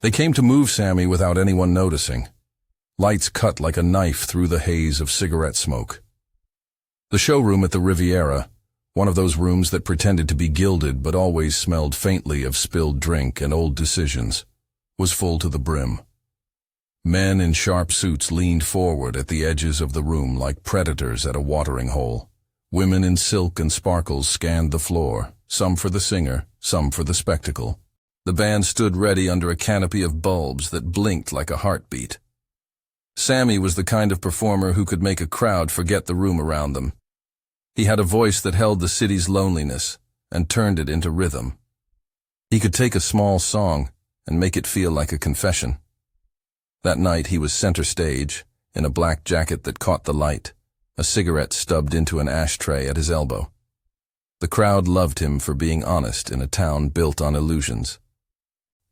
They came to move Sammy without anyone noticing. Lights cut like a knife through the haze of cigarette smoke. The showroom at the Riviera, one of those rooms that pretended to be gilded but always smelled faintly of spilled drink and old decisions, was full to the brim. Men in sharp suits leaned forward at the edges of the room like predators at a watering hole. Women in silk and sparkles scanned the floor, some for the singer, some for the spectacle. The band stood ready under a canopy of bulbs that blinked like a heartbeat. Sammy was the kind of performer who could make a crowd forget the room around them. He had a voice that held the city's loneliness and turned it into rhythm. He could take a small song and make it feel like a confession. That night he was center stage, in a black jacket that caught the light, a cigarette stubbed into an ashtray at his elbow. The crowd loved him for being honest in a town built on illusions.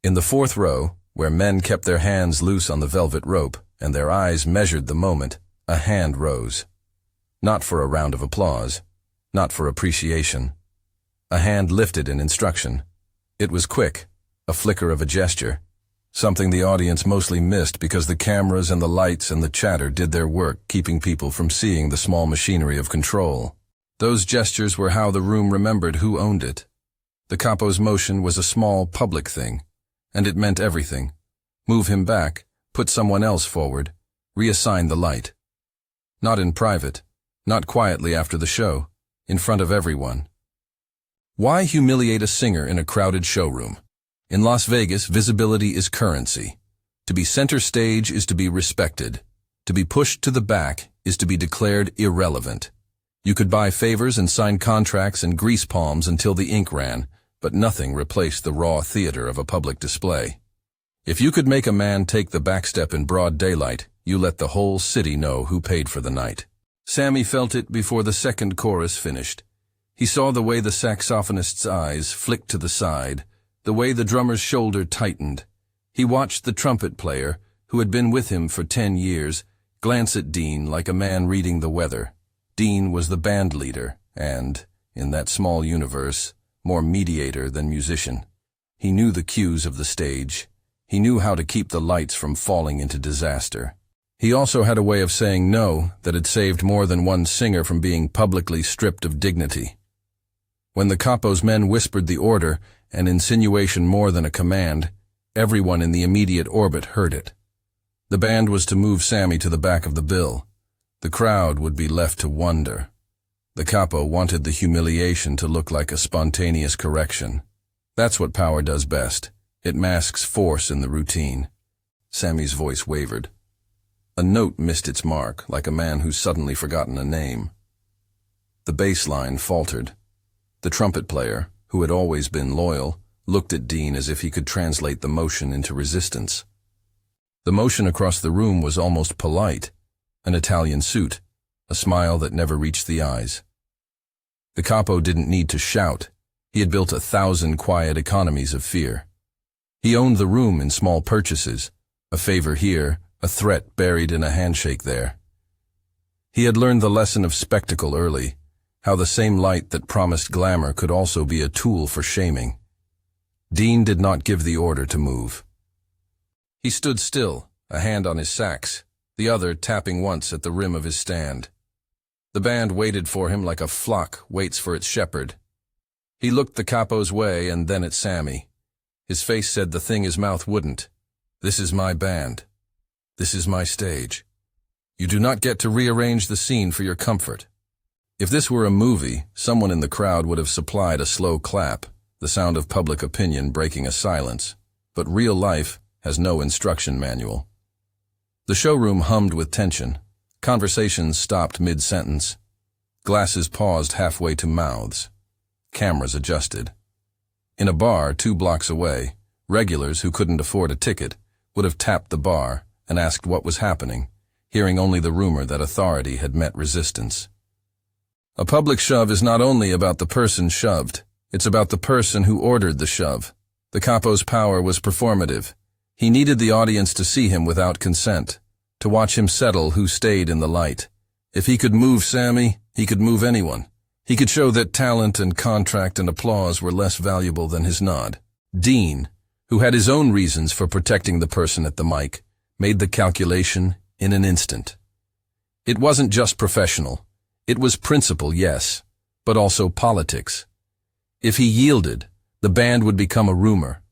In the fourth row, where men kept their hands loose on the velvet rope and their eyes measured the moment, a hand rose. Not for a round of applause, not for appreciation. A hand lifted in instruction. It was quick, a flicker of a gesture, something the audience mostly missed because the cameras and the lights and the chatter did their work keeping people from seeing the small machinery of control. Those gestures were how the room remembered who owned it. The Capo's motion was a small public thing, and it meant everything. Move him back, put someone else forward, reassign the light. Not in private, not quietly after the show, in front of everyone. Why humiliate a singer in a crowded showroom? In Las Vegas, visibility is currency. To be center stage is to be respected. To be pushed to the back is to be declared irrelevant. You could buy favors and sign contracts and grease palms until the ink ran, but nothing replaced the raw theater of a public display. If you could make a man take the backstep in broad daylight, you let the whole city know who paid for the night. Sammy felt it before the second chorus finished. He saw the way the saxophonist's eyes flicked to the side, the way the drummer's shoulder tightened. He watched the trumpet player, who had been with him for 10 years, glance at Dean like a man reading the weather. Dean was the band leader and, in that small universe, more mediator than musician. He knew the cues of the stage. He knew how to keep the lights from falling into disaster. He also had a way of saying no that had saved more than one singer from being publicly stripped of dignity. When the Capo's men whispered the order, an insinuation more than a command, everyone in the immediate orbit heard it. The band was to move Sammy to the back of the bill. The crowd would be left to wonder. The Capo wanted the humiliation to look like a spontaneous correction. That's what power does best. It masks force in the routine. Sammy's voice wavered. A note missed its mark, like a man who's suddenly forgotten a name. The bass line faltered. The trumpet player, who had always been loyal, looked at Dean as if he could translate the motion into resistance. The motion across the room was almost polite, an Italian suit, a smile that never reached the eyes. The Capo didn't need to shout. He had built 1,000 quiet economies of fear. He owned the room in small purchases, a favor here, a threat buried in a handshake there. He had learned the lesson of spectacle early, how the same light that promised glamour could also be a tool for shaming. Dean did not give the order to move. He stood still, a hand on his sax, the other tapping once at the rim of his stand. The band waited for him like a flock waits for its shepherd. He looked the Capo's way and then at Sammy. His face said the thing his mouth wouldn't. This is my band. This is my stage. You do not get to rearrange the scene for your comfort. If this were a movie, someone in the crowd would have supplied a slow clap, the sound of public opinion breaking a silence. But real life has no instruction manual. The showroom hummed with tension. Conversations stopped mid-sentence. Glasses paused halfway to mouths. Cameras adjusted. In a bar 2 blocks away, regulars who couldn't afford a ticket would have tapped the bar and asked what was happening, hearing only the rumor that authority had met resistance. A public shove is not only about the person shoved, it's about the person who ordered the shove. The Capo's power was performative. He needed the audience to see him without consent, to watch him settle who stayed in the light. If he could move Sammy, he could move anyone. He could show that talent and contract and applause were less valuable than his nod. Dean, who had his own reasons for protecting the person at the mic, made the calculation in an instant. It wasn't just professional. It was principle, yes, but also politics. If he yielded, the band would become a rumor.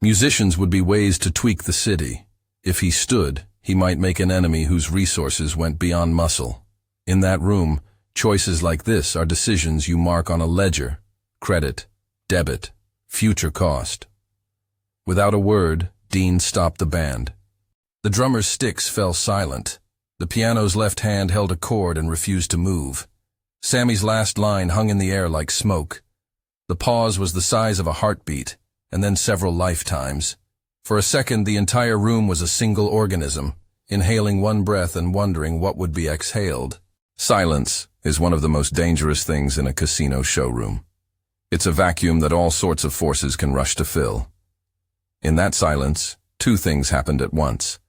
Musicians would be ways to tweak the city. If he stood, he might make an enemy whose resources went beyond muscle. In that room, choices like this are decisions you mark on a ledger: credit, debit, future cost. Without a word, Dean stopped the band. The drummer's sticks fell silent. The piano's left hand held a chord and refused to move. Sammy's last line hung in the air like smoke. The pause was the size of a heartbeat, and then several lifetimes. For a second, the entire room was a single organism, inhaling one breath and wondering what would be exhaled. Silence is one of the most dangerous things in a casino showroom. It's a vacuum that all sorts of forces can rush to fill. In that silence, two things happened at once.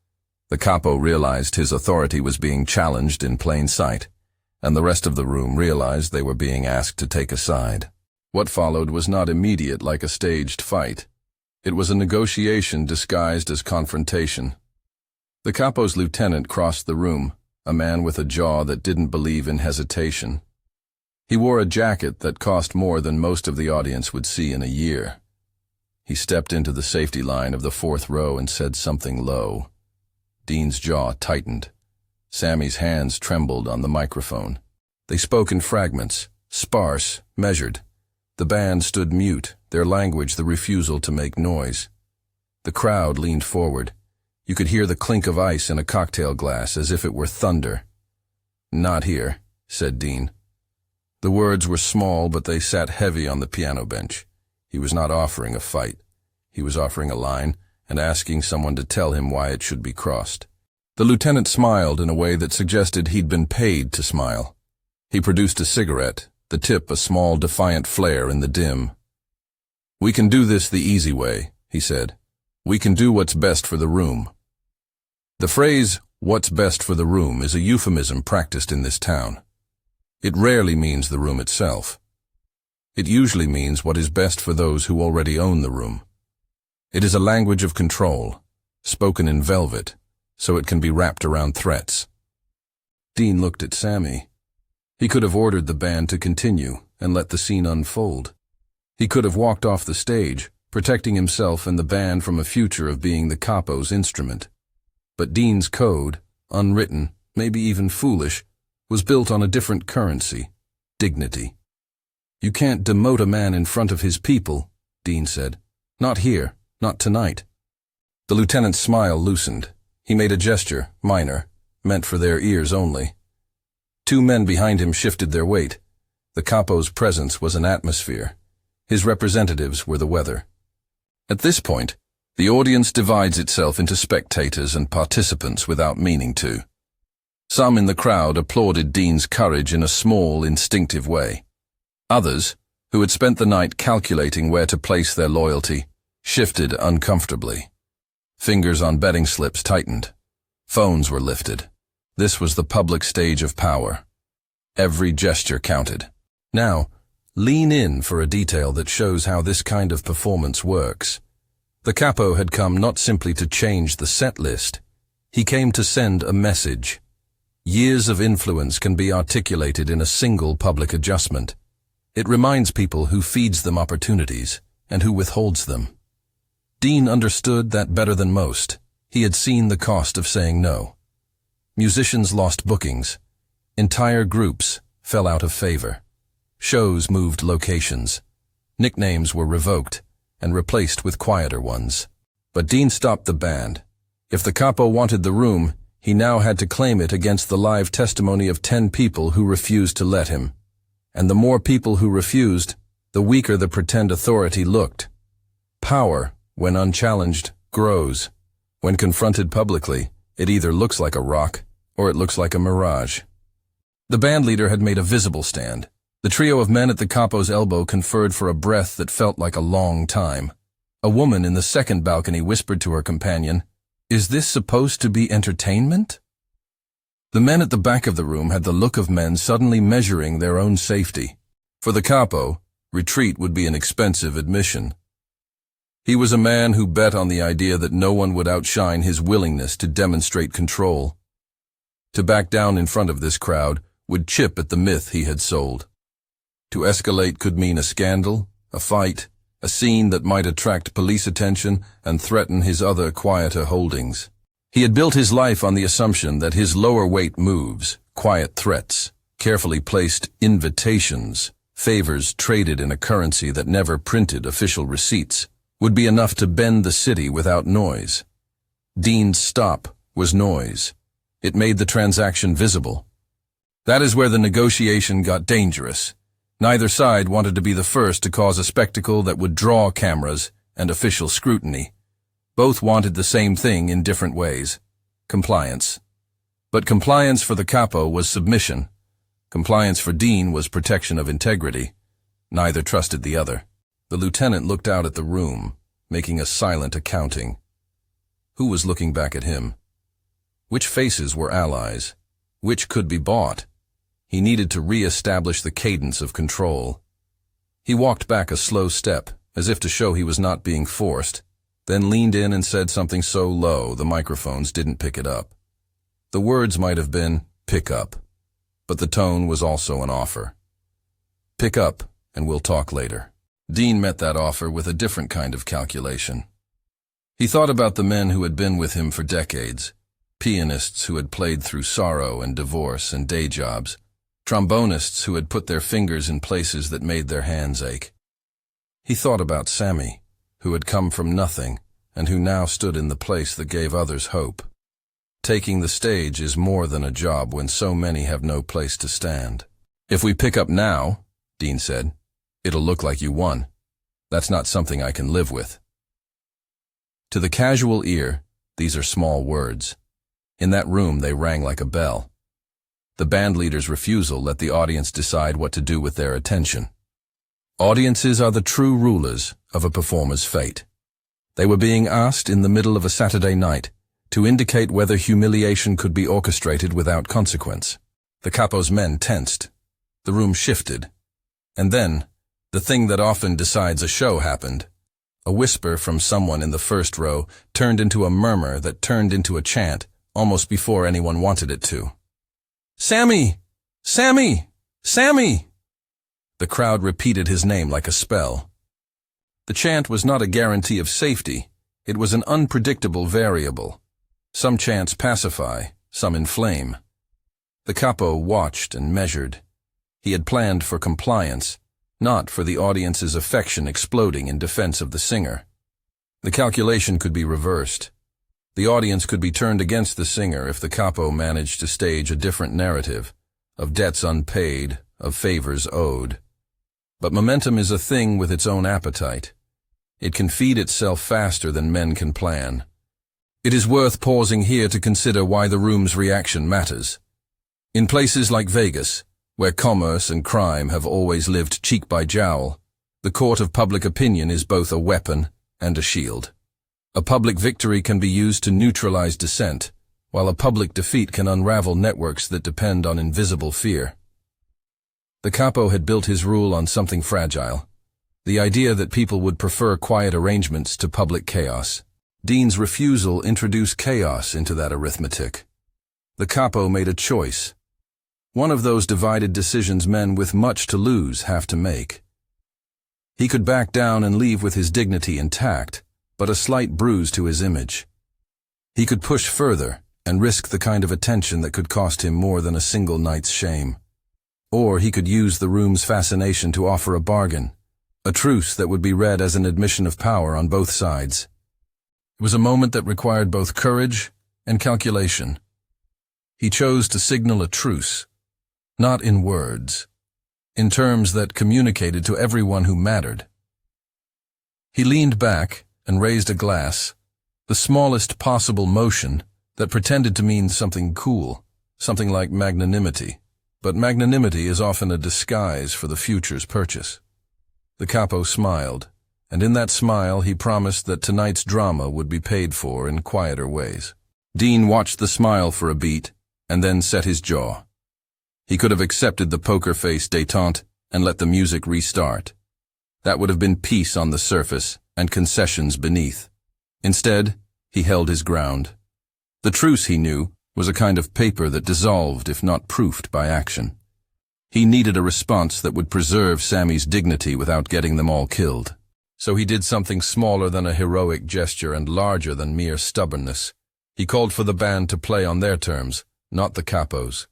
The capo realized his authority was being challenged in plain sight, and the rest of the room realized they were being asked to take a side. What followed was not immediate like a staged fight. It was a negotiation disguised as confrontation. The capo's lieutenant crossed the room, a man with a jaw that didn't believe in hesitation. He wore a jacket that cost more than most of the audience would see in a year. He stepped into the safety line of the fourth row and said something low. Dean's jaw tightened. Sammy's hands trembled on the microphone. They spoke in fragments, sparse, measured. The band stood mute, their language the refusal to make noise. The crowd leaned forward. You could hear the clink of ice in a cocktail glass as if it were thunder. "Not here," said Dean. The words were small, but they sat heavy on the piano bench. He was not offering a fight. He was offering a line and asking someone to tell him why it should be crossed. The lieutenant smiled in a way that suggested he'd been paid to smile. He produced a cigarette, the tip a small defiant flare in the dim. "We can do this the easy way," he said. "We can do what's best for the room." The phrase, "what's best for the room," is a euphemism practiced in this town. It rarely means the room itself. It usually means what is best for those who already own the room. It is a language of control, spoken in velvet, so it can be wrapped around threats. Dean looked at Sammy. He could have ordered the band to continue and let the scene unfold. He could have walked off the stage, protecting himself and the band from a future of being the capo's instrument. But Dean's code, unwritten, maybe even foolish, was built on a different currency: dignity. "You can't demote a man in front of his people," Dean said. "Not here, not tonight." The lieutenant's smile loosened. He made a gesture, minor, meant for their ears only. Two men behind him shifted their weight. The capo's presence was an atmosphere. His representatives were the weather. At this point, the audience divides itself into spectators and participants without meaning to. Some in the crowd applauded Dean's courage in a small, instinctive way. Others, who had spent the night calculating where to place their loyalty, shifted uncomfortably. Fingers on betting slips tightened. Phones were lifted. This was the public stage of power. Every gesture counted. Now, lean in for a detail that shows how this kind of performance works. The capo had come not simply to change the set list. He came to send a message. Years of influence can be articulated in a single public adjustment. It reminds people who feeds them opportunities and who withholds them. Dean understood that better than most. He had seen the cost of saying no. Musicians lost bookings. Entire groups fell out of favor. Shows moved locations. Nicknames were revoked and replaced with quieter ones. But Dean stopped the band. If the capo wanted the room, he now had to claim it against the live testimony of 10 people who refused to let him. And the more people who refused, the weaker the pretend authority looked. Power, when unchallenged, grows. When confronted publicly, it either looks like a rock or it looks like a mirage. The bandleader had made a visible stand. The trio of men at the capo's elbow conferred for a breath that felt like a long time. A woman in the second balcony whispered to her companion, "Is this supposed to be entertainment?" The men at the back of the room had the look of men suddenly measuring their own safety. For the capo, retreat would be an expensive admission. He was a man who bet on the idea that no one would outshine his willingness to demonstrate control. To back down in front of this crowd would chip at the myth he had sold. To escalate could mean a scandal, a fight, a scene that might attract police attention and threaten his other quieter holdings. He had built his life on the assumption that his lower weight moves, quiet threats, carefully placed invitations, favors traded in a currency that never printed official receipts, would be enough to bend the city without noise. Dean's stop was noise. It made the transaction visible. That is where the negotiation got dangerous. Neither side wanted to be the first to cause a spectacle that would draw cameras and official scrutiny. Both wanted the same thing in different ways: compliance. But compliance for the Capo was submission. Compliance for Dean was protection of integrity. Neither trusted the other. The lieutenant looked out at the room, making a silent accounting. Who was looking back at him? Which faces were allies? Which could be bought? He needed to re-establish the cadence of control. He walked back a slow step, as if to show he was not being forced, then leaned in and said something so low the microphones didn't pick it up. The words might have been, "Pick up," but the tone was also an offer. Pick up, and we'll talk later. Dean met that offer with a different kind of calculation. He thought about the men who had been with him for decades, pianists who had played through sorrow and divorce and day jobs, trombonists who had put their fingers in places that made their hands ache. He thought about Sammy, who had come from nothing and who now stood in the place that gave others hope. Taking the stage is more than a job when so many have no place to stand. "If we pick up now," Dean said, "it'll look like you won. That's not something I can live with." To the casual ear, these are small words. In that room, they rang like a bell. The bandleader's refusal let the audience decide what to do with their attention. Audiences are the true rulers of a performer's fate. They were being asked in the middle of a Saturday night to indicate whether humiliation could be orchestrated without consequence. The Capo's men tensed. The room shifted. And then, the thing that often decides a show happened. A whisper from someone in the first row turned into a murmur that turned into a chant almost before anyone wanted it to. "Sammy! Sammy! Sammy!" The crowd repeated his name like a spell. The chant was not a guarantee of safety. It was an unpredictable variable. Some chants pacify, some inflame. The Capo watched and measured. He had planned for compliance, not for the audience's affection exploding in defense of the singer. The calculation could be reversed. The audience could be turned against the singer if the Capo managed to stage a different narrative, of debts unpaid, of favors owed. But momentum is a thing with its own appetite. It can feed itself faster than men can plan. It is worth pausing here to consider why the room's reaction matters. In places like Vegas, where commerce and crime have always lived cheek by jowl, the court of public opinion is both a weapon and a shield. A public victory can be used to neutralize dissent, while a public defeat can unravel networks that depend on invisible fear. The Capo had built his rule on something fragile, the idea that people would prefer quiet arrangements to public chaos. Dean's refusal introduced chaos into that arithmetic. The Capo made a choice, one of those divided decisions men with much to lose have to make. He could back down and leave with his dignity intact, but a slight bruise to his image. He could push further and risk the kind of attention that could cost him more than a single night's shame. Or he could use the room's fascination to offer a bargain, a truce that would be read as an admission of power on both sides. It was a moment that required both courage and calculation. He chose to signal a truce, not in words, in terms that communicated to everyone who mattered. He leaned back and raised a glass, the smallest possible motion that pretended to mean something cool, something like magnanimity. But magnanimity is often a disguise for the future's purchase. The Capo smiled, and in that smile he promised that tonight's drama would be paid for in quieter ways. Dean watched the smile for a beat, and then set his jaw. He could have accepted the poker face détente and let the music restart. That would have been peace on the surface, and concessions beneath. Instead, he held his ground. The truce, he knew, was a kind of paper that dissolved if not proofed by action. He needed a response that would preserve Sammy's dignity without getting them all killed. So he did something smaller than a heroic gesture and larger than mere stubbornness. He called for the band to play on their terms, not the Capo's.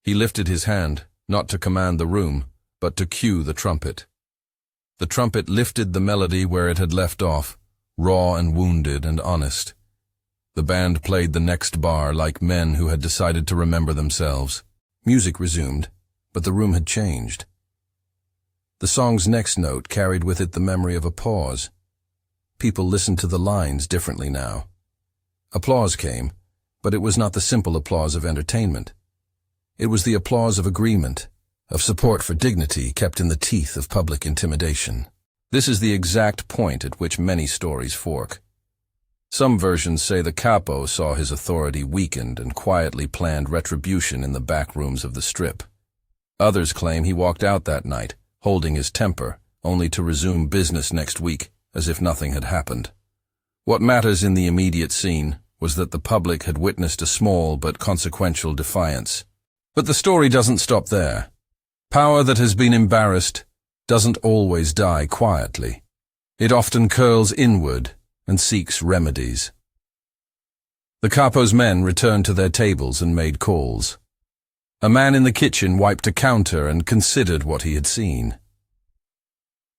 He lifted his hand, not to command the room, but to cue the trumpet. The trumpet lifted the melody where it had left off, raw and wounded and honest. The band played the next bar like men who had decided to remember themselves. Music resumed, but the room had changed. The song's next note carried with it the memory of a pause. People listened to the lines differently now. Applause came, but it was not the simple applause of entertainment. It was the applause of agreement, of support for dignity kept in the teeth of public intimidation. This is the exact point at which many stories fork. Some versions say the Capo saw his authority weakened and quietly planned retribution in the back rooms of the Strip. Others claim he walked out that night, holding his temper, only to resume business next week, as if nothing had happened. What matters in the immediate scene was that the public had witnessed a small but consequential defiance. But the story doesn't stop there. Power that has been embarrassed doesn't always die quietly. It often curls inward and seeks remedies. The Capo's men returned to their tables and made calls. A man in the kitchen wiped a counter and considered what he had seen.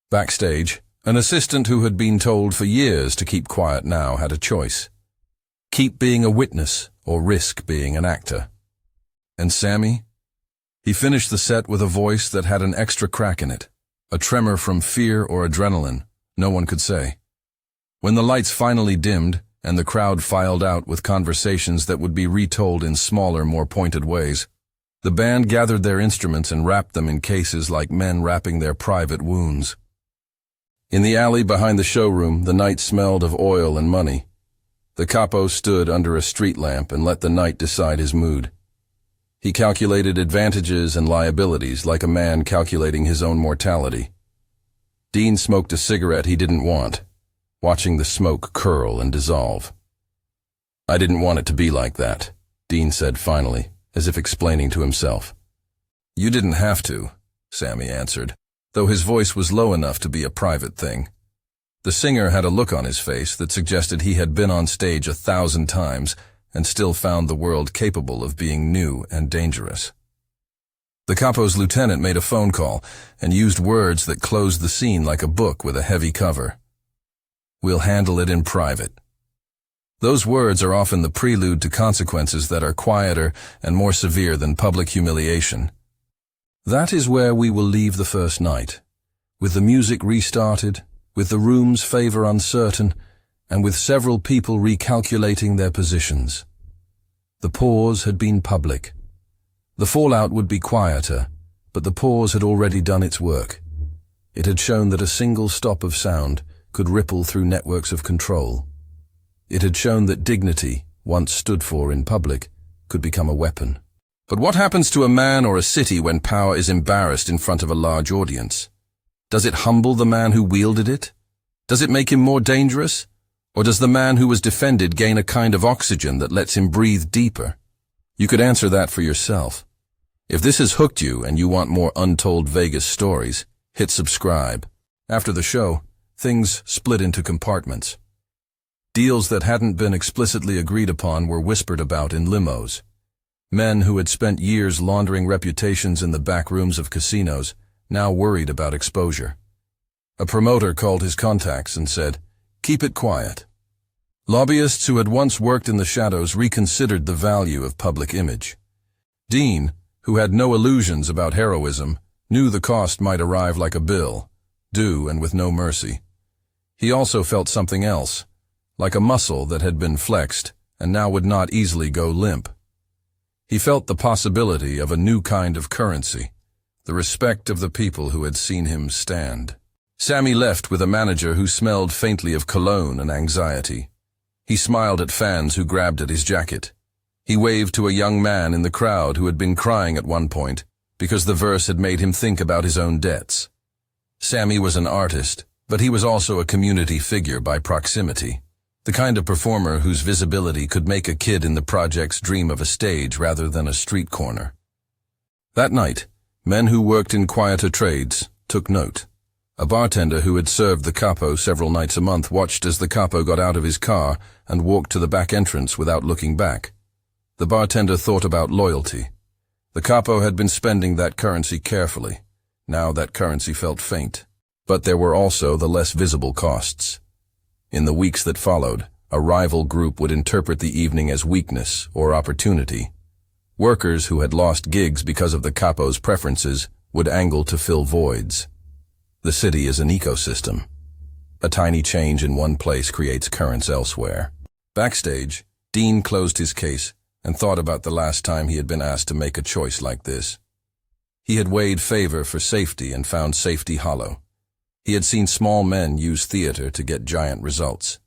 Backstage, an assistant who had been told for years to keep quiet now had a choice. Keep being a witness or risk being an actor. And Sammy? He finished the set with a voice that had an extra crack in it, a tremor from fear or adrenaline, no one could say. When the lights finally dimmed and the crowd filed out with conversations that would be retold in smaller, more pointed ways, the band gathered their instruments and wrapped them in cases like men wrapping their private wounds. In the alley behind the showroom, the night smelled of oil and money. The Capo stood under a street lamp and let the night decide his mood. He calculated advantages and liabilities like a man calculating his own mortality. Dean smoked a cigarette he didn't want, watching the smoke curl and dissolve. "I didn't want it to be like that," Dean said finally, as if explaining to himself. "You didn't have to," Sammy answered, though his voice was low enough to be a private thing. The singer had a look on his face that suggested he had been on stage 1,000 times and still found the world capable of being new and dangerous. The Capo's lieutenant made a phone call and used words that closed the scene like a book with a heavy cover. "We'll handle it in private." Those words are often the prelude to consequences that are quieter and more severe than public humiliation. That is where we will leave the first night, with the music restarted, with the room's favor uncertain, and with several people recalculating their positions. The pause had been public. The fallout would be quieter, but the pause had already done its work. It had shown that a single stop of sound could ripple through networks of control. It had shown that dignity, once stood for in public, could become a weapon. But what happens to a man or a city when power is embarrassed in front of a large audience? Does it humble the man who wielded it? Does it make him more dangerous? Or does the man who was defended gain a kind of oxygen that lets him breathe deeper? You could answer that for yourself. If this has hooked you and you want more untold Vegas stories, hit subscribe. After the show, things split into compartments. Deals that hadn't been explicitly agreed upon were whispered about in limos. Men who had spent years laundering reputations in the back rooms of casinos now worried about exposure. A promoter called his contacts and said, "Keep it quiet." Lobbyists who had once worked in the shadows reconsidered the value of public image. Dean, who had no illusions about heroism, knew the cost might arrive like a bill, due and with no mercy. He also felt something else, like a muscle that had been flexed and now would not easily go limp. He felt the possibility of a new kind of currency, the respect of the people who had seen him stand. Sammy left with a manager who smelled faintly of cologne and anxiety. He smiled at fans who grabbed at his jacket. He waved to a young man in the crowd who had been crying at one point because the verse had made him think about his own debts. Sammy was an artist, But he was also a community figure by proximity, the kind of performer whose visibility could make a kid in the projects dream of a stage rather than a street corner. That night, men who worked in quieter trades took note. A bartender who had served the Capo several nights a month watched as the Capo got out of his car and walked to the back entrance without looking back. The bartender thought about loyalty. The Capo had been spending that currency carefully. Now that currency felt faint. But there were also the less visible costs. In the weeks that followed, a rival group would interpret the evening as weakness or opportunity. Workers who had lost gigs because of the Capo's preferences would angle to fill voids. The city is an ecosystem. A tiny change in one place creates currents elsewhere. Backstage, Dean closed his case and thought about the last time he had been asked to make a choice like this. He had weighed favor for safety and found safety hollow. He had seen small men use theater to get giant results.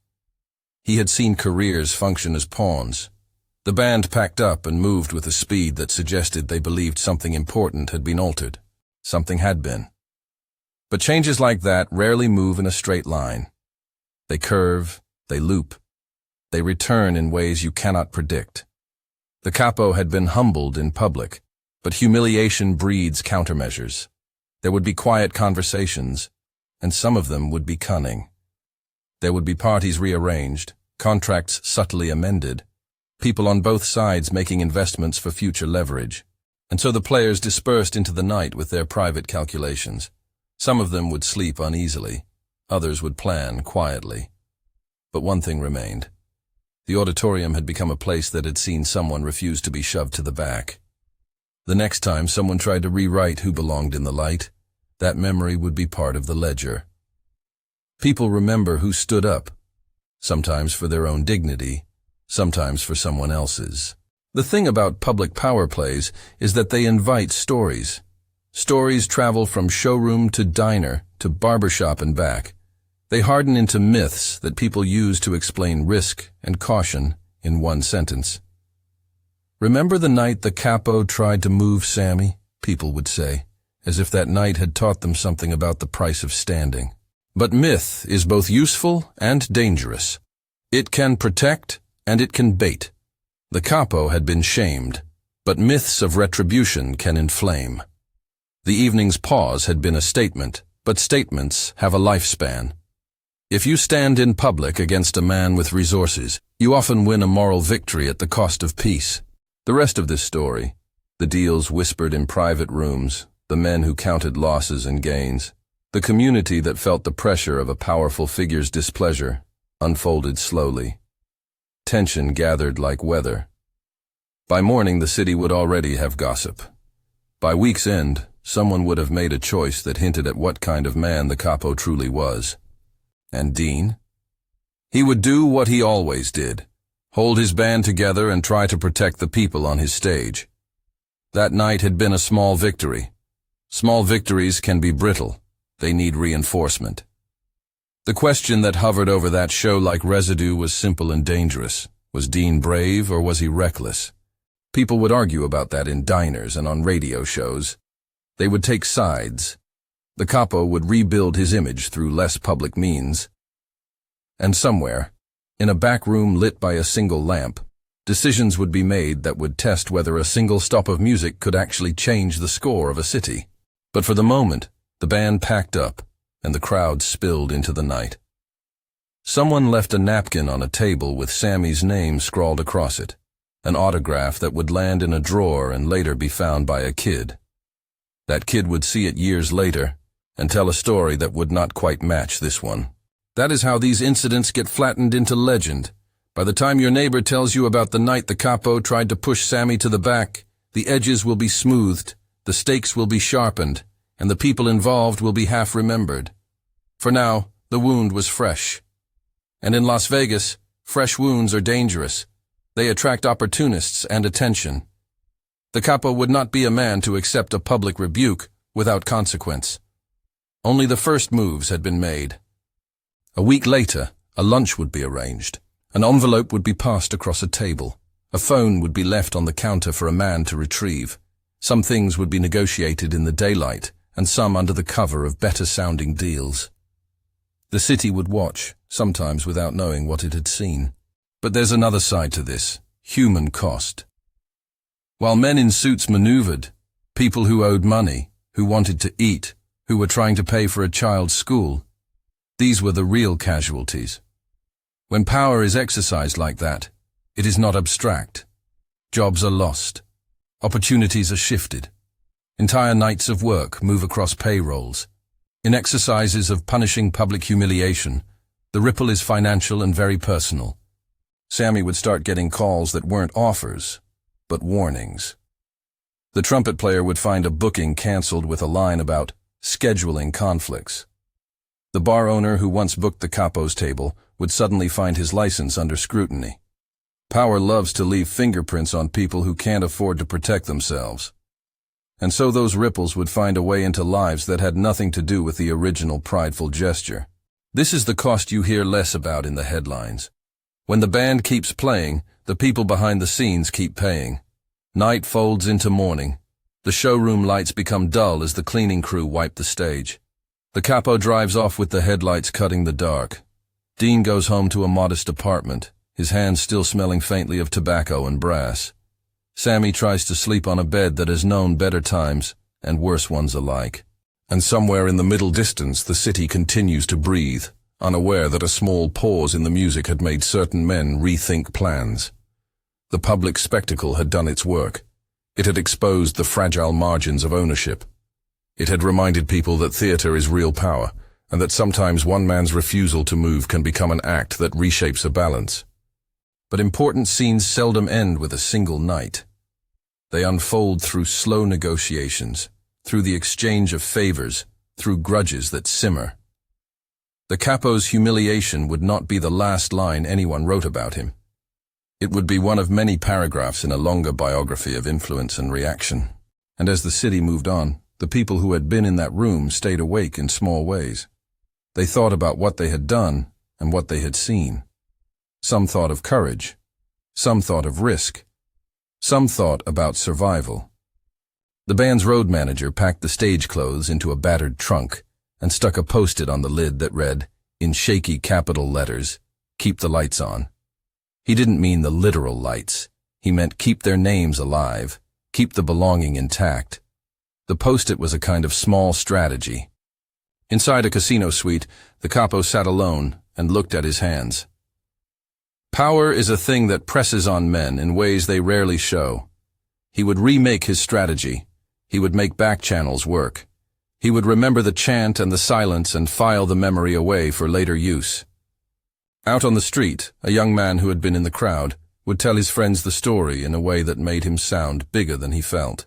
He had seen careers function as pawns. The band packed up and moved with a speed that suggested they believed something important had been altered. Something had been. But changes like that rarely move in a straight line. They curve, they loop, they return in ways you cannot predict. The Capo had been humbled in public, but humiliation breeds countermeasures. There would be quiet conversations, and some of them would be cunning. There would be parties rearranged, contracts subtly amended, people on both sides making investments for future leverage. And so the players dispersed into the night with their private calculations. Some of them would sleep uneasily, others would plan quietly. But one thing remained. The auditorium had become a place that had seen someone refuse to be shoved to the back. The next time someone tried to rewrite who belonged in the light, that memory would be part of the ledger. People remember who stood up, sometimes for their own dignity, sometimes for someone else's. The thing about public power plays is that they invite stories. Stories travel from showroom to diner to barbershop and back. They harden into myths that people use to explain risk and caution in one sentence. Remember the night the Capo tried to move Sammy? People would say, as if that night had taught them something about the price of standing. But myth is both useful and dangerous. It can protect and it can bait. The Capo had been shamed, but myths of retribution can inflame. The evening's pause had been a statement, but statements have a lifespan. If you stand in public against a man with resources, you often win a moral victory at the cost of peace. The rest of this story, the deals whispered in private rooms, the men who counted losses and gains, the community that felt the pressure of a powerful figure's displeasure, unfolded slowly. Tension gathered like weather. By morning, the city would already have gossip. By week's end, someone would have made a choice that hinted at what kind of man the Capo truly was. And Dean? He would do what he always did, hold his band together and try to protect the people on his stage. That night had been a small victory. Small victories can be brittle. They need reinforcement. The question that hovered over that show like residue was simple and dangerous. Was Dean brave or was he reckless? People would argue about that in diners and on radio shows. They would take sides. The Capo would rebuild his image through less public means. And somewhere, in a back room lit by a single lamp, decisions would be made that would test whether a single stop of music could actually change the score of a city. But for the moment, the band packed up, and the crowd spilled into the night. Someone left a napkin on a table with Sammy's name scrawled across it, an autograph that would land in a drawer and later be found by a kid. That kid would see it years later and tell a story that would not quite match this one. That is how these incidents get flattened into legend. By the time your neighbor tells you about the night the Capo tried to push Sammy to the back, the edges will be smoothed, the stakes will be sharpened, and the people involved will be half remembered. For now, the wound was fresh. And in Las Vegas, fresh wounds are dangerous. They attract opportunists and attention. The Capo would not be a man to accept a public rebuke without consequence. Only the first moves had been made. A week later, a lunch would be arranged. An envelope would be passed across a table. A phone would be left on the counter for a man to retrieve. Some things would be negotiated in the daylight, and some under the cover of better-sounding deals. The city would watch, sometimes without knowing what it had seen. But there's another side to this, human cost. While men in suits maneuvered, people who owed money, who wanted to eat, who were trying to pay for a child's school, these were the real casualties. When power is exercised like that, it is not abstract. Jobs are lost. Opportunities are shifted. Entire nights of work move across payrolls. In exercises of punishing public humiliation, the ripple is financial and very personal. Sammy would start getting calls that weren't offers, but warnings. The trumpet player would find a booking cancelled with a line about scheduling conflicts. The bar owner who once booked the Capo's table would suddenly find his license under scrutiny. Power loves to leave fingerprints on people who can't afford to protect themselves. And so those ripples would find a way into lives that had nothing to do with the original prideful gesture. This is the cost you hear less about in the headlines. When the band keeps playing, the people behind the scenes keep paying. Night folds into morning. The showroom lights become dull as the cleaning crew wipe the stage. The Capo drives off with the headlights cutting the dark. Dean goes home to a modest apartment, his hands still smelling faintly of tobacco and brass. Sammy tries to sleep on a bed that has known better times and worse ones alike. And somewhere in the middle distance the city continues to breathe, unaware that a small pause in the music had made certain men rethink plans. The public spectacle had done its work. It had exposed the fragile margins of ownership. It had reminded people that theater is real power, and that sometimes one man's refusal to move can become an act that reshapes a balance. But important scenes seldom end with a single night. They unfold through slow negotiations, through the exchange of favors, through grudges that simmer. The Capo's humiliation would not be the last line anyone wrote about him. It would be one of many paragraphs in a longer biography of influence and reaction. And as the city moved on, the people who had been in that room stayed awake in small ways. They thought about what they had done and what they had seen. Some thought of courage. Some thought of risk. Some thought about survival. The band's road manager packed the stage clothes into a battered trunk and stuck a post-it on the lid that read, in shaky capital letters, "Keep the lights on." He didn't mean the literal lights. He meant keep their names alive, keep the belonging intact. The post-it was a kind of small strategy. Inside a casino suite, the Capo sat alone and looked at his hands. Power is a thing that presses on men in ways they rarely show. He would remake his strategy. He would make back channels work. He would remember the chant and the silence and file the memory away for later use. Out on the street, a young man who had been in the crowd would tell his friends the story in a way that made him sound bigger than he felt.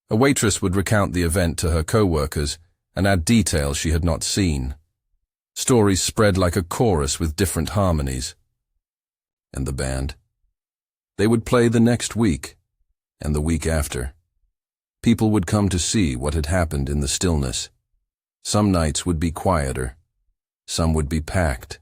A waitress would recount the event to her co-workers and add details she had not seen. Stories spread like a chorus with different harmonies. And the band? They would play the next week, and the week after. People would come to see what had happened in the stillness. Some nights would be quieter. Some would be packed.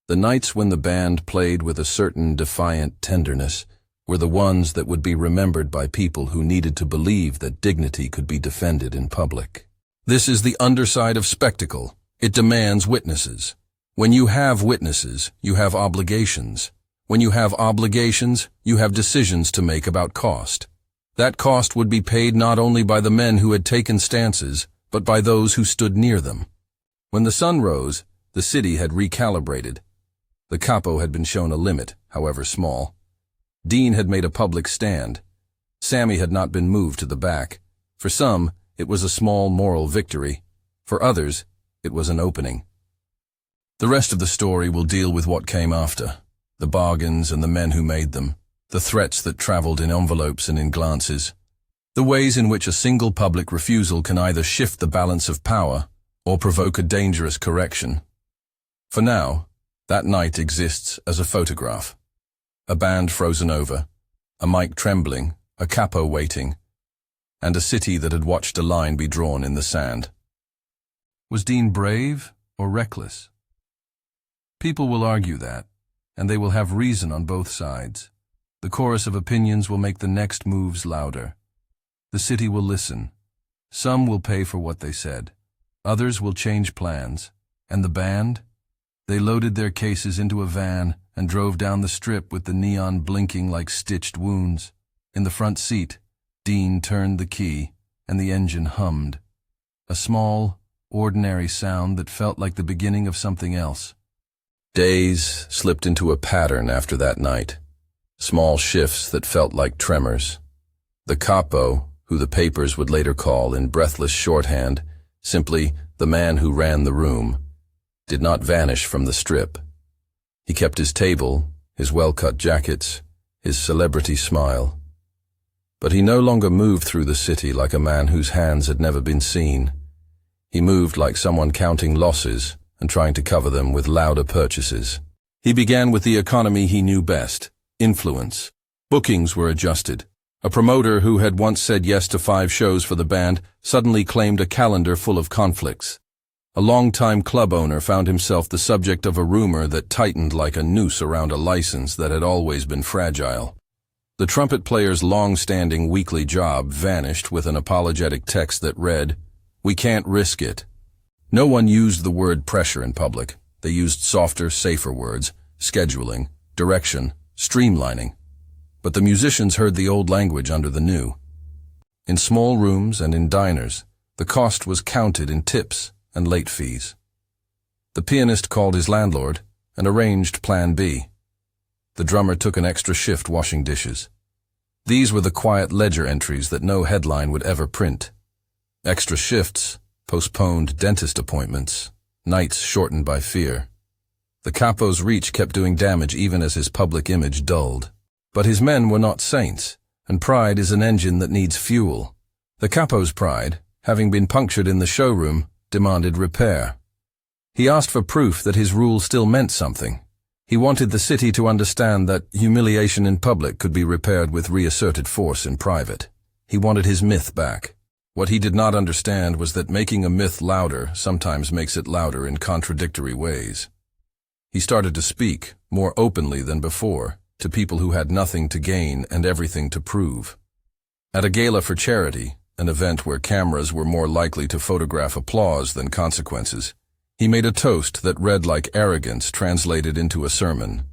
The nights when the band played with a certain defiant tenderness were the ones that would be remembered by people who needed to believe that dignity could be defended in public. This is the underside of spectacle. It demands witnesses. When you have witnesses, you have obligations. When you have obligations, you have decisions to make about cost. That cost would be paid not only by the men who had taken stances, but by those who stood near them. When the sun rose, the city had recalibrated. The Capo had been shown a limit, however small. Dean had made a public stand. Sammy had not been moved to the back. For some, it was a small moral victory. For others, it was an opening. The rest of the story will deal with what came after. The bargains and the men who made them. The threats that traveled in envelopes and in glances. The ways in which a single public refusal can either shift the balance of power or provoke a dangerous correction. For now, that night exists as a photograph. A band frozen over, a mic trembling, a Capo waiting, and a city that had watched a line be drawn in the sand. Was Dean brave or reckless? People will argue that, and they will have reason on both sides. The chorus of opinions will make the next moves louder. The city will listen. Some will pay for what they said. Others will change plans. And the band? They loaded their cases into a van and drove down the strip with the neon blinking like stitched wounds. In the front seat, Dean turned the key, and the engine hummed. A small, ordinary sound that felt like the beginning of something else. Days slipped into a pattern after that night. Small shifts that felt like tremors. The Capo, who the papers would later call in breathless shorthand, simply the man who ran the room, did not vanish from the strip. He kept his table, his well-cut jackets, his celebrity smile. But he no longer moved through the city like a man whose hands had never been seen. He moved like someone counting losses and trying to cover them with louder purchases. He began with the economy he knew best, influence. Bookings were adjusted. A promoter who had once said yes to 5 shows for the band suddenly claimed a calendar full of conflicts. A long-time club owner found himself the subject of a rumor that tightened like a noose around a license that had always been fragile. The trumpet player's long-standing weekly job vanished with an apologetic text that read, "We can't risk it." No one used the word pressure in public. They used softer, safer words, scheduling, direction, streamlining. But the musicians heard the old language under the new. In small rooms and in diners, the cost was counted in tips and late fees. The pianist called his landlord and arranged Plan B. The drummer took an extra shift washing dishes. These were the quiet ledger entries that no headline would ever print. Extra shifts, postponed dentist appointments, nights shortened by fear. The Capo's reach kept doing damage even as his public image dulled. But his men were not saints, and pride is an engine that needs fuel. The Capo's pride, having been punctured in the showroom, demanded repair. He asked for proof that his rule still meant something. He wanted the city to understand that humiliation in public could be repaired with reasserted force in private. He wanted his myth back. What he did not understand was that making a myth louder sometimes makes it louder in contradictory ways. He started to speak, more openly than before, to people who had nothing to gain and everything to prove. At a gala for charity, an event where cameras were more likely to photograph applause than consequences, he made a toast that read like arrogance translated into a sermon.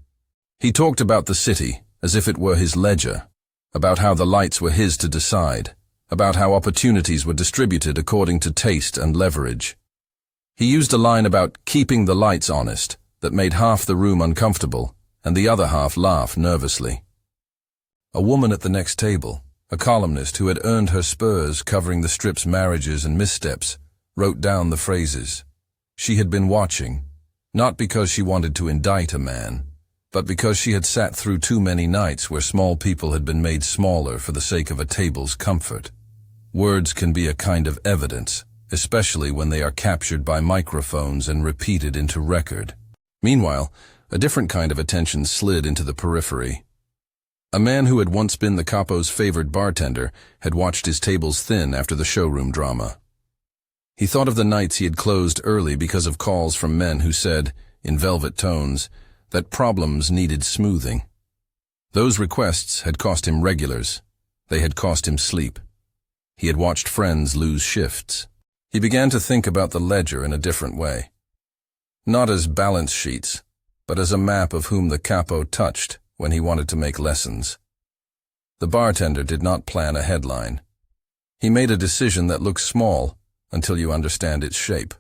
He talked about the city as if it were his ledger, about how the lights were his to decide, about how opportunities were distributed according to taste and leverage. He used a line about keeping the lights honest that made half the room uncomfortable and the other half laugh nervously. A woman at the next table, a columnist who had earned her spurs covering the strip's marriages and missteps, wrote down the phrases. She had been watching, not because she wanted to indict a man, but because she had sat through too many nights where small people had been made smaller for the sake of a table's comfort. Words can be a kind of evidence, especially when they are captured by microphones and repeated into record. Meanwhile, a different kind of attention slid into the periphery. A man who had once been the Capo's favored bartender had watched his tables thin after the showroom drama. He thought of the nights he had closed early because of calls from men who said, in velvet tones, that problems needed smoothing. Those requests had cost him regulars. They had cost him sleep. He had watched friends lose shifts. He began to think about the ledger in a different way. Not as balance sheets, but as a map of whom the Capo touched when he wanted to make lessons. The bartender did not plan a headline. He made a decision that looks small until you understand its shape.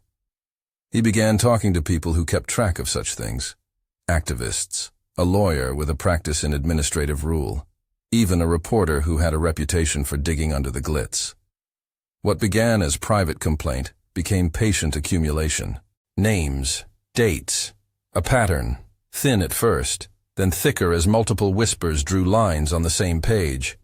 He began talking to people who kept track of such things. Activists, a lawyer with a practice in administrative rule, even a reporter who had a reputation for digging under the glitz. What began as private complaint became patient accumulation. Names, dates, a pattern, thin at first, then thicker as multiple whispers drew lines on the same page.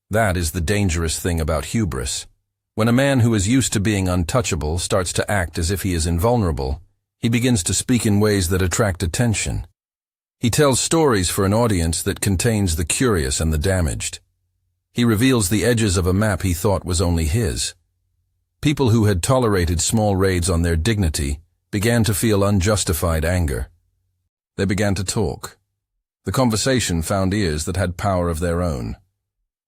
That is the dangerous thing about hubris. When a man who is used to being untouchable starts to act as if he is invulnerable, he begins to speak in ways that attract attention. He tells stories for an audience that contains the curious and the damaged. He reveals the edges of a map he thought was only his. People who had tolerated small raids on their dignity began to feel unjustified anger. They began to talk. The conversation found ears that had power of their own.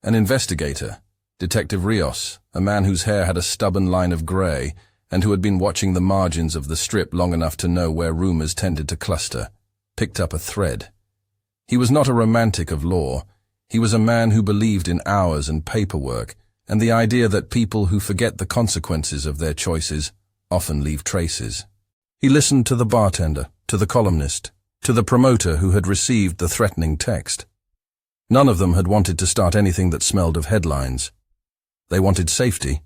An investigator, Detective Rios, a man whose hair had a stubborn line of gray and who had been watching the margins of the strip long enough to know where rumors tended to cluster, picked up a thread. He was not a romantic of law. He was a man who believed in hours and paperwork, and the idea that people who forget the consequences of their choices often leave traces. He listened to the bartender, to the columnist, to the promoter who had received the threatening text. None of them had wanted to start anything that smelled of headlines. They wanted safety.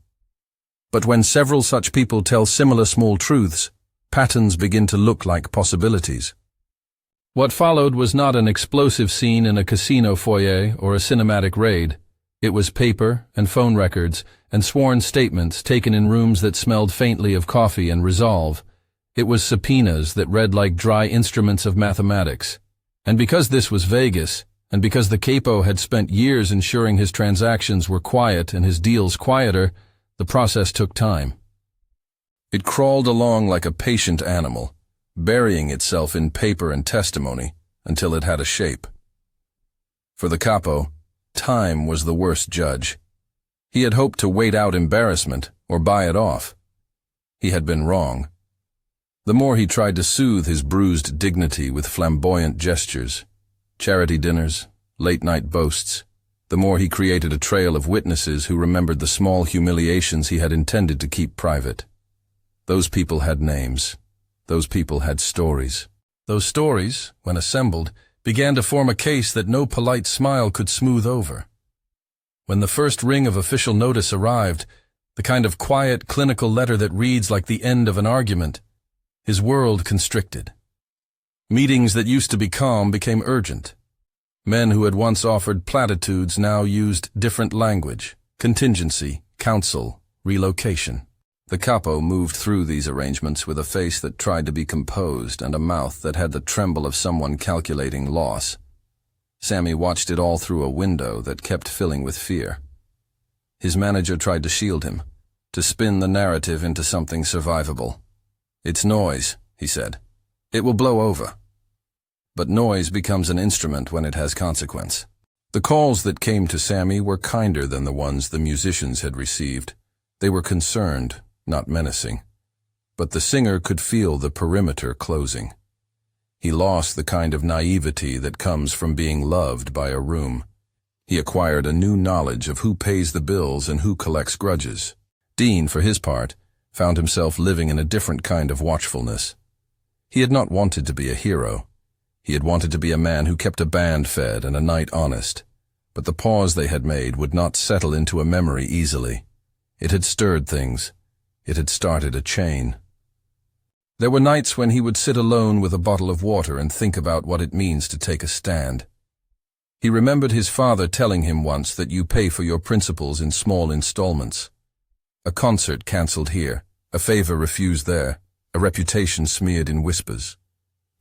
But when several such people tell similar small truths, patterns begin to look like possibilities. What followed was not an explosive scene in a casino foyer or a cinematic raid. It was paper and phone records and sworn statements taken in rooms that smelled faintly of coffee and resolve. It was subpoenas that read like dry instruments of mathematics. And because this was Vegas, and because the Capo had spent years ensuring his transactions were quiet and his deals quieter, the process took time. It crawled along like a patient animal, burying itself in paper and testimony until it had a shape. For the Capo, time was the worst judge. He had hoped to wait out embarrassment or buy it off. He had been wrong. The more he tried to soothe his bruised dignity with flamboyant gestures, charity dinners, late-night boasts, the more he created a trail of witnesses who remembered the small humiliations he had intended to keep private. Those people had names. Those people had stories. Those stories, when assembled, began to form a case that no polite smile could smooth over. When the first ring of official notice arrived, the kind of quiet, clinical letter that reads like the end of an argument, his world constricted. Meetings that used to be calm became urgent. Men who had once offered platitudes now used different language: contingency, counsel, relocation. The Capo moved through these arrangements with a face that tried to be composed and a mouth that had the tremble of someone calculating loss. Sammy watched it all through a window that kept filling with fear. His manager tried to shield him, to spin the narrative into something survivable. "It's noise," he said. "It will blow over." But noise becomes an instrument when it has consequence. The calls that came to Sammy were kinder than the ones the musicians had received. They were concerned, not menacing. But the singer could feel the perimeter closing. He lost the kind of naivety that comes from being loved by a room. He acquired a new knowledge of who pays the bills and who collects grudges. Dean, for his part, found himself living in a different kind of watchfulness. He had not wanted to be a hero. He had wanted to be a man who kept a band fed and a night honest. But the pause they had made would not settle into a memory easily. It had stirred things. It had started a chain. There were nights when he would sit alone with a bottle of water and think about what it means to take a stand. He remembered his father telling him once that you pay for your principles in small installments. A concert cancelled here, a favor refused there, a reputation smeared in whispers.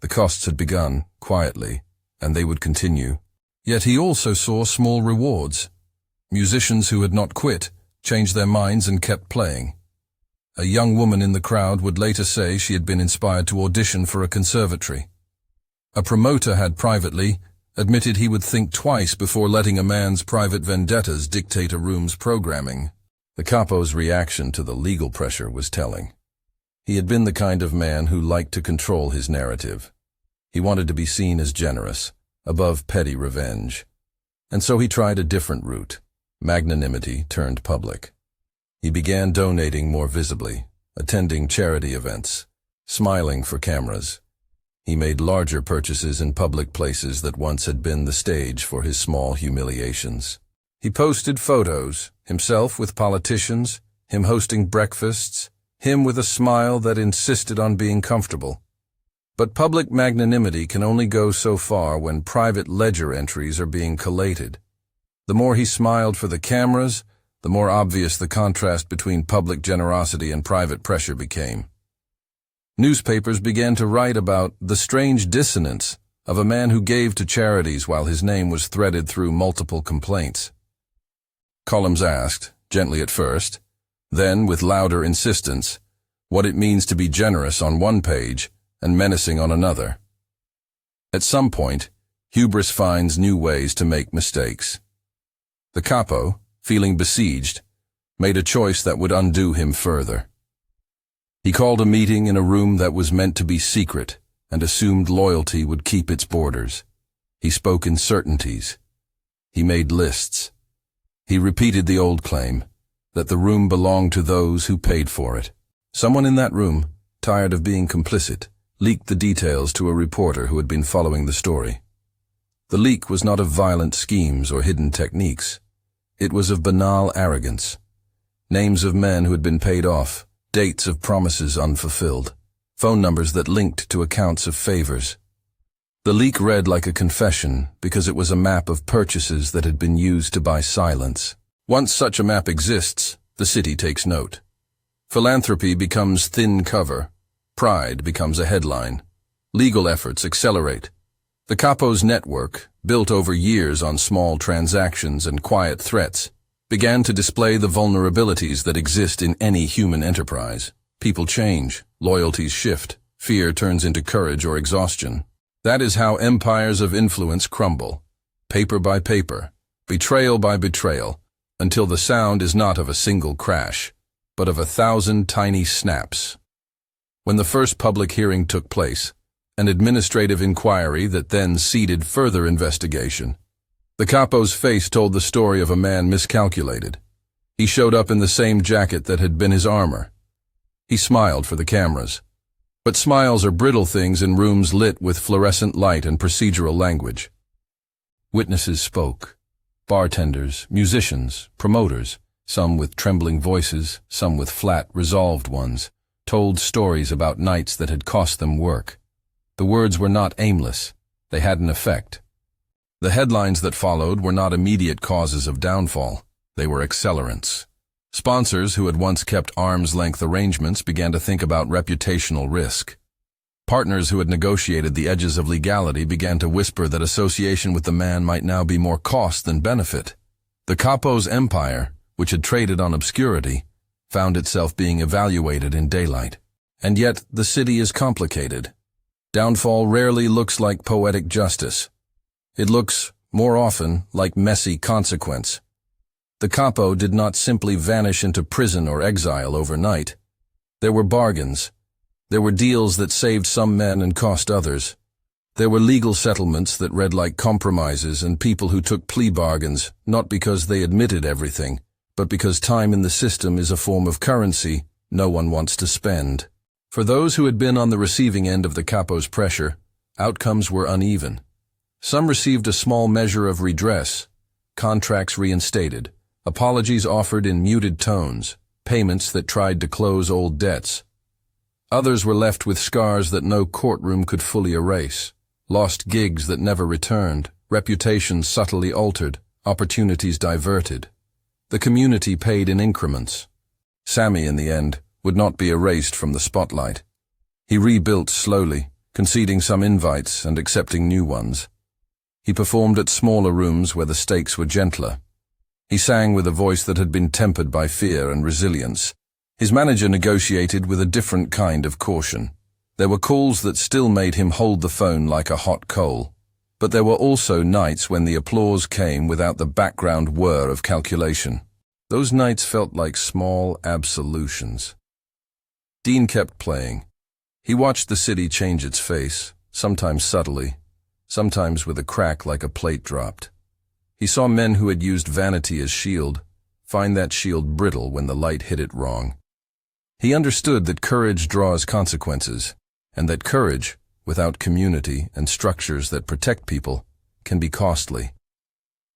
The costs had begun, quietly, and they would continue. Yet he also saw small rewards. Musicians who had not quit, changed their minds and kept playing. A young woman in the crowd would later say she had been inspired to audition for a conservatory. A promoter had privately admitted he would think twice before letting a man's private vendettas dictate a room's programming. The Capo's reaction to the legal pressure was telling. He had been the kind of man who liked to control his narrative. He wanted to be seen as generous, above petty revenge. And so he tried a different route. Magnanimity turned public. He began donating more visibly, attending charity events, smiling for cameras. He made larger purchases in public places that once had been the stage for his small humiliations. He posted photos, himself with politicians, him hosting breakfasts, him with a smile that insisted on being comfortable. But public magnanimity can only go so far when private ledger entries are being collated. The more he smiled for the cameras, the more obvious the contrast between public generosity and private pressure became. Newspapers began to write about the strange dissonance of a man who gave to charities while his name was threaded through multiple complaints. Columns asked, gently at first, then with louder insistence, what it means to be generous on one page and menacing on another. At some point, hubris finds new ways to make mistakes. The Capo, feeling besieged, made a choice that would undo him further. He called a meeting in a room that was meant to be secret and assumed loyalty would keep its borders. He spoke in certainties. He made lists. He repeated the old claim, that the room belonged to those who paid for it. Someone in that room, tired of being complicit, leaked the details to a reporter who had been following the story. The leak was not of violent schemes or hidden techniques. It was of banal arrogance. Names of men who had been paid off, dates of promises unfulfilled, phone numbers that linked to accounts of favors. The leak read like a confession because it was a map of purchases that had been used to buy silence. Once such a map exists, the city takes note. Philanthropy becomes thin cover. Pride becomes a headline. Legal efforts accelerate. The Capo's network, built over years on small transactions and quiet threats, began to display the vulnerabilities that exist in any human enterprise. People change, loyalties shift, fear turns into courage or exhaustion. That is how empires of influence crumble, paper by paper, betrayal by betrayal, until the sound is not of a single crash, but of 1,000 tiny snaps. When the first public hearing took place, an administrative inquiry that then seeded further investigation, the Capo's face told the story of a man miscalculated. He showed up in the same jacket that had been his armor. He smiled for the cameras. But smiles are brittle things in rooms lit with fluorescent light and procedural language. Witnesses spoke. Bartenders, musicians, promoters, some with trembling voices, some with flat, resolved ones, told stories about nights that had cost them work. The words were not aimless. They had an effect. The headlines that followed were not immediate causes of downfall. They were accelerants. Sponsors who had once kept arm's-length arrangements began to think about reputational risk. Partners who had negotiated the edges of legality began to whisper that association with the man might now be more cost than benefit. The Capo's empire, which had traded on obscurity, found itself being evaluated in daylight. And yet, the city is complicated. Downfall rarely looks like poetic justice. It looks, more often, like messy consequence. The Capo did not simply vanish into prison or exile overnight. There were bargains. There were deals that saved some men and cost others. There were legal settlements that read like compromises and people who took plea bargains, not because they admitted everything, but because time in the system is a form of currency no one wants to spend. For those who had been on the receiving end of the Capo's pressure, outcomes were uneven. Some received a small measure of redress, contracts reinstated, apologies offered in muted tones, payments that tried to close old debts. Others were left with scars that no courtroom could fully erase, lost gigs that never returned, reputations subtly altered, opportunities diverted. The community paid in increments. Sammy, in the end, would not be erased from the spotlight. He rebuilt slowly, conceding some invites and accepting new ones. He performed at smaller rooms where the stakes were gentler. He sang with a voice that had been tempered by fear and resilience. His manager negotiated with a different kind of caution. There were calls that still made him hold the phone like a hot coal. But there were also nights when the applause came without the background whir of calculation. Those nights felt like small absolutions. Dean kept playing. He watched the city change its face, sometimes subtly, sometimes with a crack like a plate dropped. He saw men who had used vanity as shield find that shield brittle when the light hit it wrong. He understood that courage draws consequences, and that courage, without community and structures that protect people, can be costly.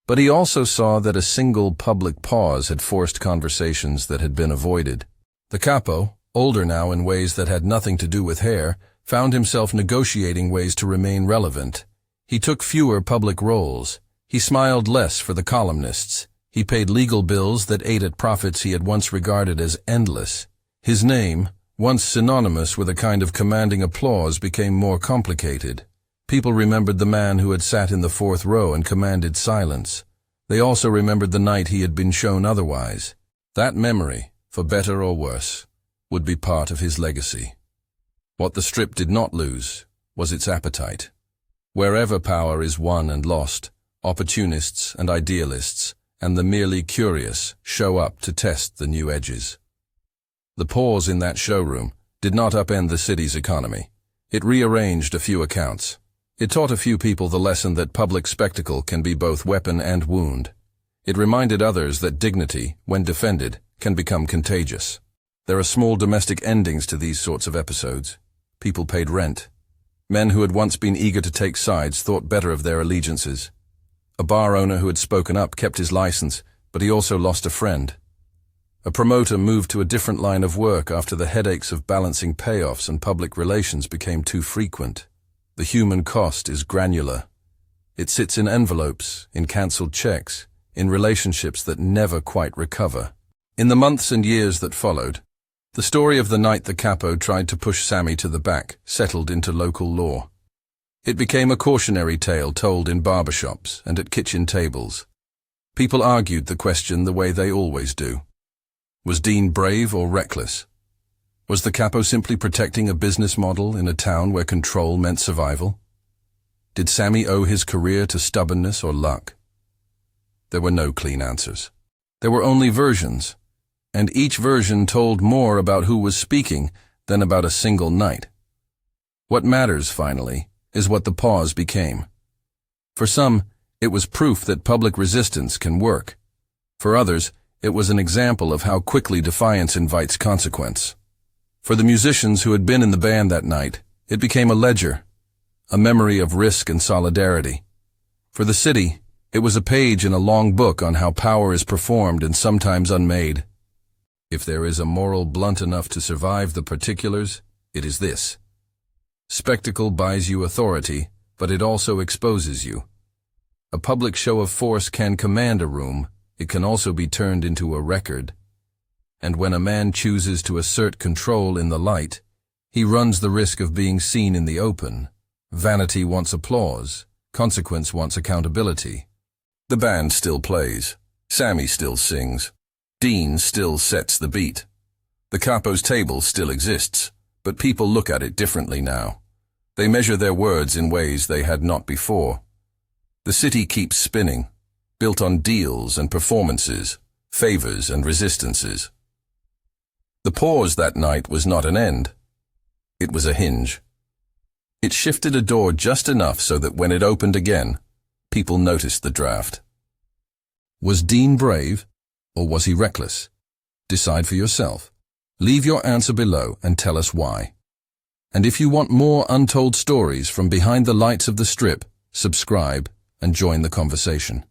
But he also saw that a single public pause had forced conversations that had been avoided. The Capo, older now in ways that had nothing to do with hair, found himself negotiating ways to remain relevant. He took fewer public roles. He smiled less for the columnists. He paid legal bills that ate at profits he had once regarded as endless. His name, once synonymous with a kind of commanding applause, became more complicated. People remembered the man who had sat in the fourth row and commanded silence. They also remembered the night he had been shown otherwise. That memory, for better or worse, would be part of his legacy. What the Strip did not lose was its appetite. Wherever power is won and lost, opportunists and idealists and the merely curious show up to test the new edges. The pause in that showroom, did not upend the city's economy. It rearranged a few accounts. It taught a few people the lesson that public spectacle can be both weapon and wound. It reminded others that dignity, when defended, can become contagious. There are small domestic endings to these sorts of episodes. People paid rent. Men who had once been eager to take sides thought better of their allegiances. A bar owner who had spoken up kept his license, but he also lost a friend. A promoter moved to a different line of work after the headaches of balancing payoffs and public relations became too frequent. The human cost is granular. It sits in envelopes, in cancelled checks, in relationships that never quite recover. In the months and years that followed, the story of the night the Capo tried to push Sammy to the back settled into local law. It became a cautionary tale told in barbershops and at kitchen tables. People argued the question the way they always do. Was Dean brave or reckless? Was the Capo simply protecting a business model in a town where control meant survival? Did Sammy owe his career to stubbornness or luck? There were no clean answers. There were only versions, and each version told more about who was speaking than about a single night. What matters, finally, is what the pause became. For some, it was proof that public resistance can work. For others, it was an example of how quickly defiance invites consequence. For the musicians who had been in the band that night, it became a ledger, a memory of risk and solidarity. For the city, it was a page in a long book on how power is performed and sometimes unmade. If there is a moral blunt enough to survive the particulars, it is this. Spectacle buys you authority, but it also exposes you. A public show of force can command a room, it can also be turned into a record. And when a man chooses to assert control in the light, he runs the risk of being seen in the open. Vanity wants applause, consequence wants accountability. The band still plays, Sammy still sings, Dean still sets the beat. The Capo's table still exists, but people look at it differently now. They measure their words in ways they had not before. The city keeps spinning, built on deals and performances, favors and resistances. The pause that night was not an end. It was a hinge. It shifted a door just enough so that when it opened again, people noticed the draft. Was Dean brave, or was he reckless? Decide for yourself. Leave your answer below and tell us why. And if you want more untold stories from behind the lights of the Strip, subscribe and join the conversation.